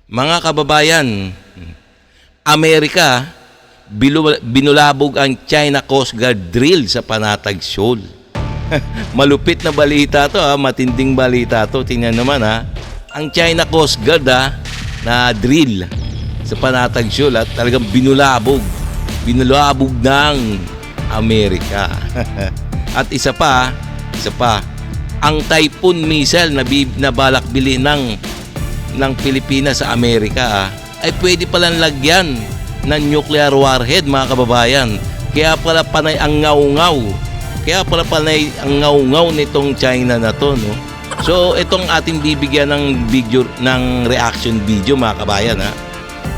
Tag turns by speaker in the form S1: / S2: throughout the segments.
S1: Mga kababayan, Amerika, binulabog ang China Coast Guard drill sa Panatag Shoal. Malupit na balita to, matinding balita to. Tingnan naman ang China Coast Guard na drill sa Panatag Shoal at talagang binulabog ng Amerika. At isa pa, ang Typhoon missile na balak bili ng Pilipinas sa Amerika ay pwede palang lagyan ng nuclear warhead, mga kababayan. Kaya pala panay ang ngaw-ngaw nitong China na to, no? So itong ating bibigyan ng video, ng reaction video, mga kababayan,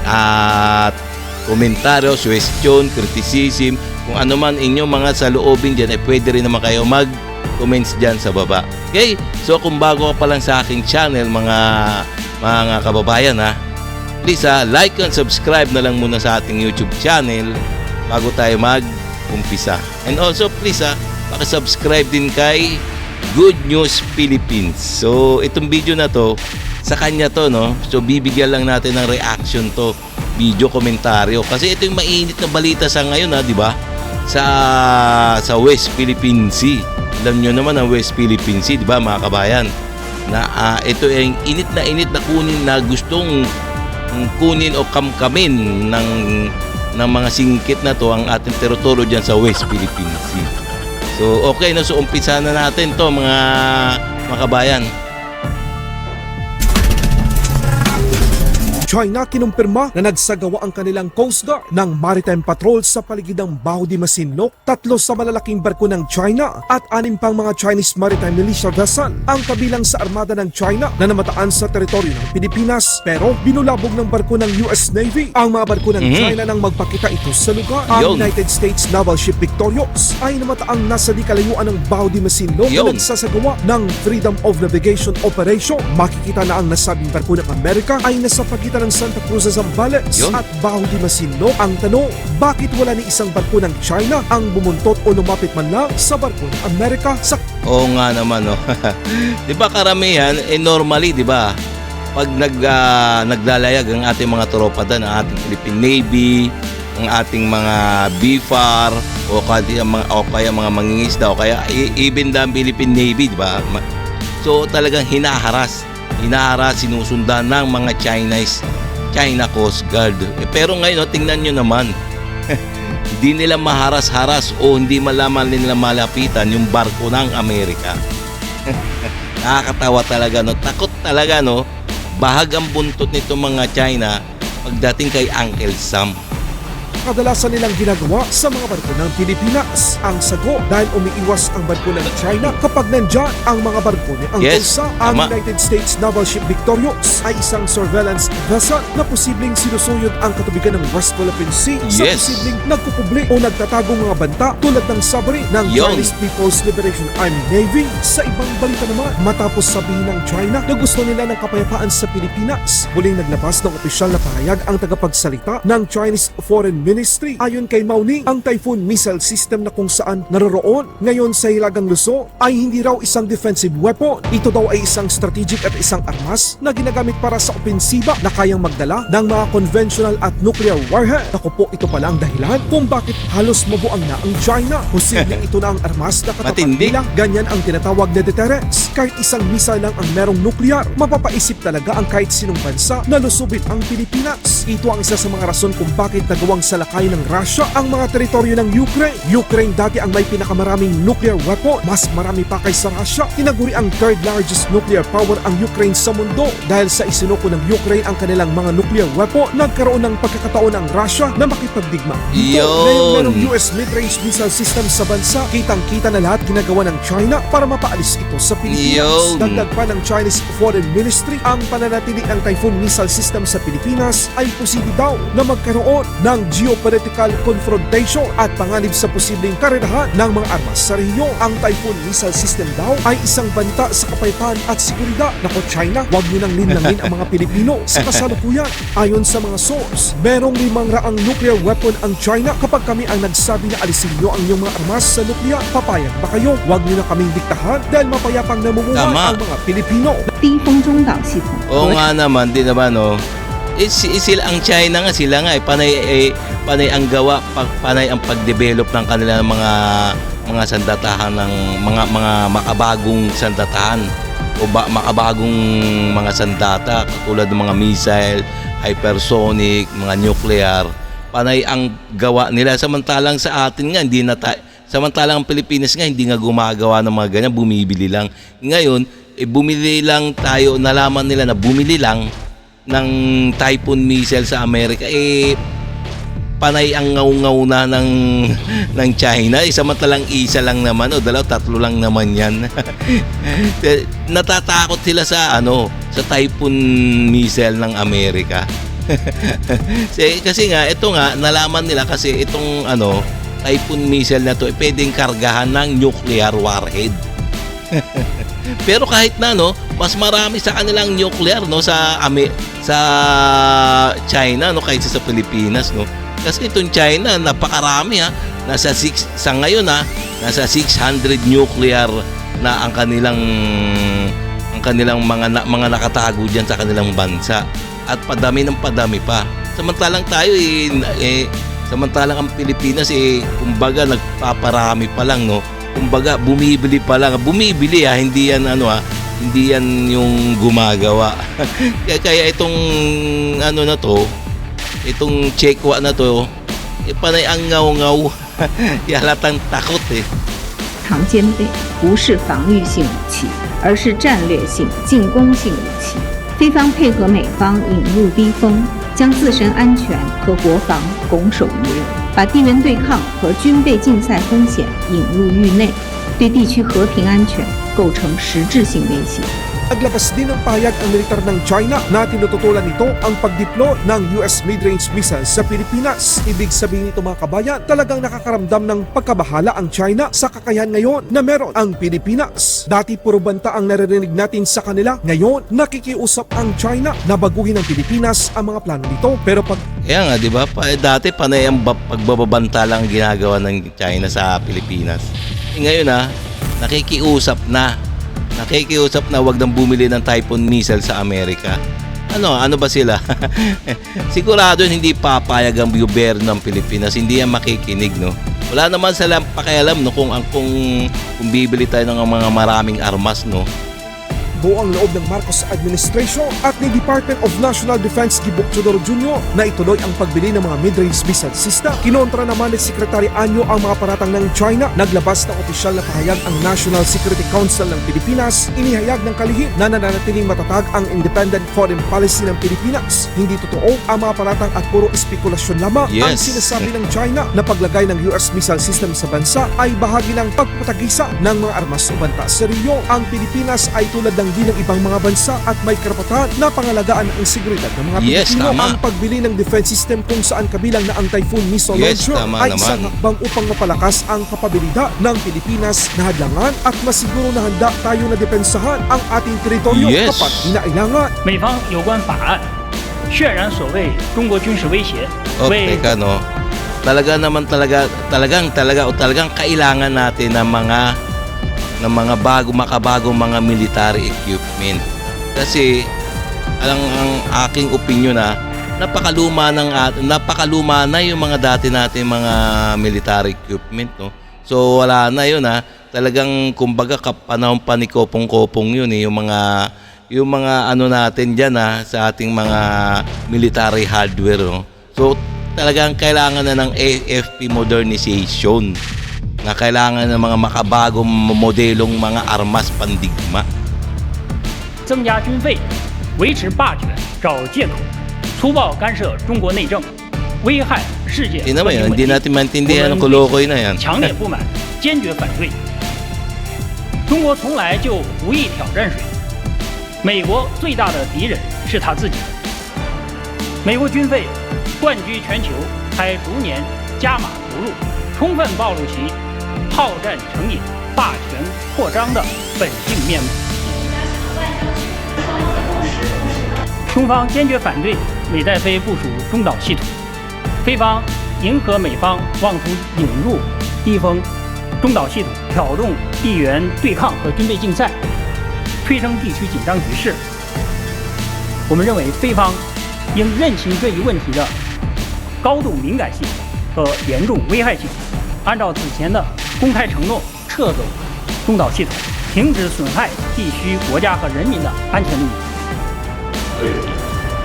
S1: at komentaryo, question, criticism, kung ano man inyong mga saloobin dyan, pwede rin naman kayo mag-comments dyan sa baba. Okay? So kung bago ka pa lang sa aking channel, mga kababayan, please like and subscribe na lang muna sa ating YouTube channel bago tayo mag-umpisa. And also please paki-subscribe din kay Good News Philippines. So itong video na to, sa kanya to, no? So bibigyan lang natin ng reaction to, video komentaryo. Kasi ito yung mainit na balita sa ngayon, di ba? Sa West Philippine Sea. Alam nyo naman ang West Philippine Sea, di ba, mga kabayan? Na ito ay init na kunin, na gustong kunin o kamkamin ng mga singkit na to ang ating teritoryo dyan sa West Philippine Sea. So okay na, so umpisa na natin to, mga kabayan.
S2: China kinumpirma na nagsagawa ang kanilang Coast Guard ng maritime patrol sa paligid ng Bao de Masinloc. 3 sa malalaking barko ng China at 6 pang mga Chinese maritime militia vessel ang kabilang sa armada ng China na namataan sa teritoryo ng Pilipinas. Pero binulabog ng barko ng US Navy ang mga barko ng China nang magpakita ito sa lugar. Ang United States Naval Ship Victorious ay namataang nasa di kalayuan ng Bao de Masinloc na nagsasagawa ng Freedom of Navigation Operation. Makikita na ang nasabing barko ng Amerika ay nasa pagitan ng Santa Cruz Zambales at Bao de Masinloc. Ang tanong, bakit wala ni isang barko ng China ang bumuntot o lumapit man lang sa barko ng Amerika?
S1: Oo nga naman, no. 'Di ba karamihan normally, 'di ba? Pag naglalayag ang ating mga tropa doon, ang ating Philippine Navy, ang ating mga BFAR o kaya mga mangingisda o kaya even the Philippine Navy, 'di ba? So talagang hinaharas, sinusundan ng mga China Coast Guard. Pero ngayon, tingnan nyo naman, hindi nila maharas-haras o hindi nila malapitan yung barko ng Amerika. Nakakatawa talaga, no? Takot talaga, no? Bahag ang buntot nito mga China pagdating kay Uncle Sam.
S2: Kadalasan nilang ginagawa sa mga barko ng Pilipinas ang sago dahil umiiwas ang barko ng China kapag nandyan ang mga barko ni Uncle Sam. Ang United States Naval Ship Victorious ay isang surveillance vessel na posibleng sinusuyod ang katubigan ng West Philippine Sea sa posibleng nagkukubli o nagtatagong mga banta tulad ng submarine ng Chinese People's Liberation Army Navy. Sa ibang balita naman, matapos sabihin ng China na gusto nila ng kapayapaan sa Pilipinas, muling naglabas ng opisyal na pahayag ang tagapagsalita ng Chinese Foreign Ministry. Ayon kay Mao Ning, ang Typhoon missile system na kung saan naroroon ngayon sa Hilagang Luzon ay hindi raw isang defensive weapon. Ito daw ay isang strategic at isang armas na ginagamit para sa opensiba na kayang magdala ng mga conventional at nuclear warhead. Naku po, ito pala ang dahilan kung bakit halos mabuang na ang China. Posibleng ito na ang armas na katapat nila. Ganyan ang tinatawag na deterrence. Kahit isang missile lang ang merong nuclear, mapapaisip talaga ang kahit sinong bansa na lusubin ang Pilipinas. Ito ang isa sa mga rason kung bakit nagawang salakay ng Russia ang mga teritoryo ng Ukraine. Ukraine dati ang may pinakamaraming nuclear weapon. Mas marami pa kaysa Russia. Tinaguri ang third largest nuclear power ang Ukraine sa mundo. Dahil sa isinuko ng Ukraine ang kanilang mga nuclear weapon, nagkaroon ng pagkakataon ng Russia na makipagdigma. Ngayon merong US mid-range missile system sa bansa. Kitang-kita na lahat ginagawa ng China para mapaalis ito sa Pilipinas. Dagdag pa ng Chinese Foreign Ministry, ang pananatili ng Typhoon missile system sa Pilipinas ay posible daw na magkaroon ng geopolitical confrontation at panganib sa posibleng karerahan ng mga armas sa rehiyon. Ang Typhoon missile system daw ay isang banta sa kapayapaan at seguridad. Nako China, huwag nyo nang linlangin ang mga Pilipino sa kasalukuyan. Ayon sa mga source, merong 500 nuclear weapon ang China. Kapag kami ang nagsabi na alisin nyo ang inyong mga armas sa nuclear, papayag ba kayo? Huwag nyo na kaming diktahan dahil mapayapang namumuhay ang mga Pilipino.
S1: Oo nga naman, di naman, no? Sila ang China nga, sila nga panay ang gawa, panay ang pagdevelop ng kanilang mga sandatahan ng mga makabagong sandatahan o makabagong mga sandata katulad ng mga missile, hypersonic, mga nuclear. Panay ang gawa nila, samantalang sa atin nga samantalang ang Pilipinas nga hindi nga gumagawa ng mga ganyan, bumibili lang. Ngayon, bumili lang tayo, nalaman nila na bumili lang ng Typhoon missile sa Amerika, panay ang ngaw-ngaw na ng China. Samantalang isa lang naman o tatlo lang naman yan. Natatakot sila sa sa Typhoon missile ng Amerika. Kasi nga ito nga nalaman nila kasi itong Typhoon missile na to pwedeng kargahan ng nuclear warhead. Pero kahit na mas marami sa kanilang nuclear sa China kaysa sa Pilipinas Kasi itong China napakarami nasa 600 nuclear na ang kanilang mga nakatago diyan sa kanilang bansa at padami ng padami pa. Samantalang tayo samantalang ang Pilipinas kumbaga nagpaparami pa lang kumbaga bumibili pa lang. Bumibili hindi yan hindi yan yung gumagawa. kaya itong itong Chekwa na to panay ang ngaw-ngaw. Halatang takot
S3: 常见的不是防御性武器，而是战略性进攻性武器。菲方配合美方引入逼风，将自身安全和国防拱手于人，把地缘对抗和军备竞赛风险引入域内，对地区和平安全构成实质性威胁。
S2: Naglabas din ng pahayag ang militar ng China na tinututulan nito ang pagdeploy ng US mid-range missiles sa Pilipinas. Ibig sabihin nito mga kabayan, talagang nakakaramdam ng pagkabahala ang China sa kakayahan ngayon na meron ang Pilipinas. Dati puro banta ang naririnig natin sa kanila. Ngayon, nakikiusap ang China na baguhin ng Pilipinas ang mga plano nito. Pero
S1: Kaya nga, di ba? Dati panay ang pagbababanta lang ginagawa ng China sa Pilipinas. Ngayon nakikiusap na wag nang bumili ng Typhoon missile sa Amerika. Ano ba sila? Sigurado hindi papayag ang gobyerno ng Pilipinas, hindi yan makikinig, Wala naman silang pakialam kung bibili tayo ng mga maraming armas,
S2: buong loob ng Marcos administration at ni Department of National Defense Gibok Chodoro Jr. na ituloy ang pagbili ng mga mid-range missile system. Kinontra naman ni Secretary Anyo ang mga paratang ng China. Naglabas ng opisyal na pahayag ang National Security Council ng Pilipinas. Inihayag ng kalihim na nananatiling matatag ang independent foreign policy ng Pilipinas. Hindi totoo ang mga paratang at puro espekulasyon lamang.
S1: Yes.
S2: Ang sinasabi ng China na paglagay ng US missile system sa bansa ay bahagi ng pagpatagisa ng mga armas o banta. Seryo, ang Pilipinas ay tulad ng din ng ibang mga bansa at may karapatan na pangalagaan ang seguridad ng mga Pilipino.
S1: Tama.
S2: Ang pagbili ng defense system kung saan kabilang na ang Typhoon missile launcher ay isang hakbang upang mapalakas ang kapabilidad ng Pilipinas na hadlangan at masiguro na handa tayo na depensahan ang ating teritoryo kapag kinailangan.
S4: 美方有关法案渲染所谓中国军事威胁，
S1: Teka talagang kailangan natin ng mga makabagong mga military equipment. Kasi ang aking opinion napakaluma na yung mga dati natin mga military equipment, So wala na yun Talagang kumbaga kapanahon pa ni Kopong-Kopong yun yung mga natin diyan sa ating mga military hardware, So talagang kailangan na ng AFP modernization. Na kailangan ng mga makabagong modelong mga armas pandigma.
S4: 增加军费，维持霸权，找借口，粗暴干涉中国内政，危害世界和平稳定。
S1: Hindi natin maintindihan ang kolokoy na yan.
S4: 强烈不满，坚决反对。中国从来就无意挑战谁，美国最大的敌人是他自己。美国军费冠居全球，还逐年加码投入，充分暴露其 好战成瘾、霸权扩张的本性面目。中方坚决反对美戴飞部署中导系统，菲方迎合美方妄图引入低风中导系统，挑动地缘对抗和军备竞赛，推升地区紧张局势。我们认为菲方应认清这一问题的高度敏感性和严重危害性，按照此前的公开承诺撤走中导系统，停止损害地区国家和人民的安全利益。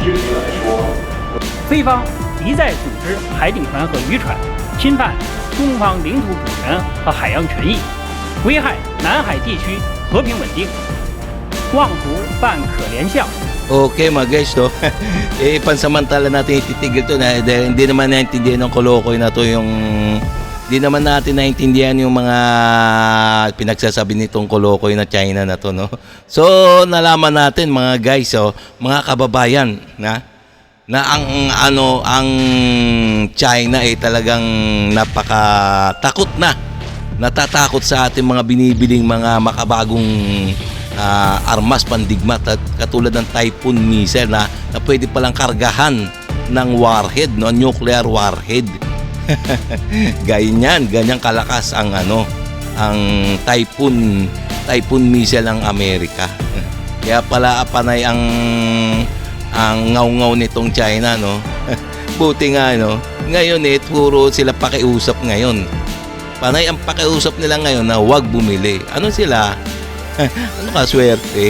S5: 具体来说，
S4: 非方一再组织海警船和渔船侵犯中方领土主权和海洋权益，危害南海地区和平稳定，妄图扮可怜相。
S1: Okay mga guys, no? Pansamantala natin ititigil to na dahil hindi naman naintindihan ng kolokoy na to yung hindi naman natin naintindihan yung mga pinagsasabi nitong kolokoy na China na to, no? So, nalaman natin mga guys, mga kababayan, na ang China ay talagang napakatakot na. Natatakot sa ating mga binibiling mga makabagong armas pandigma at katulad ng Typhoon missile na pwede palang kargahan ng warhead, no, nuclear warhead. Ganyang kalakas ang ang Typhoon missile ng Amerika. Kaya pala panay ang ngaw-ngaw nitong China, no. Buti nga, no. Ngayon puro sila pakiusap ngayon. Panay ang pakiusap nila ngayon na huwag bumili. Ano sila? Ano ka swerte?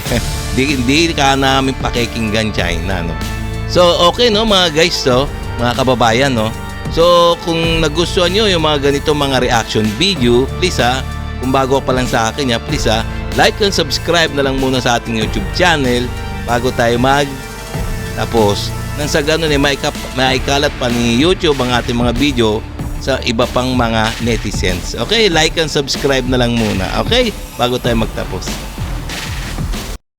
S1: Hindi ka namin pakikinggan China, no. So okay, no mga guys, mga kababayan, no. So kung nagustuhan nyo yung mga ganito mga reaction video, please kung bago pa lang sa akin, please like and subscribe na lang muna sa ating YouTube channel bago tayo tapos nang sa ganun maikalat pa ni YouTube ang ating mga video sa iba pang mga netizens. Okay, like and subscribe na lang muna. Okay, bago tayo magtapos.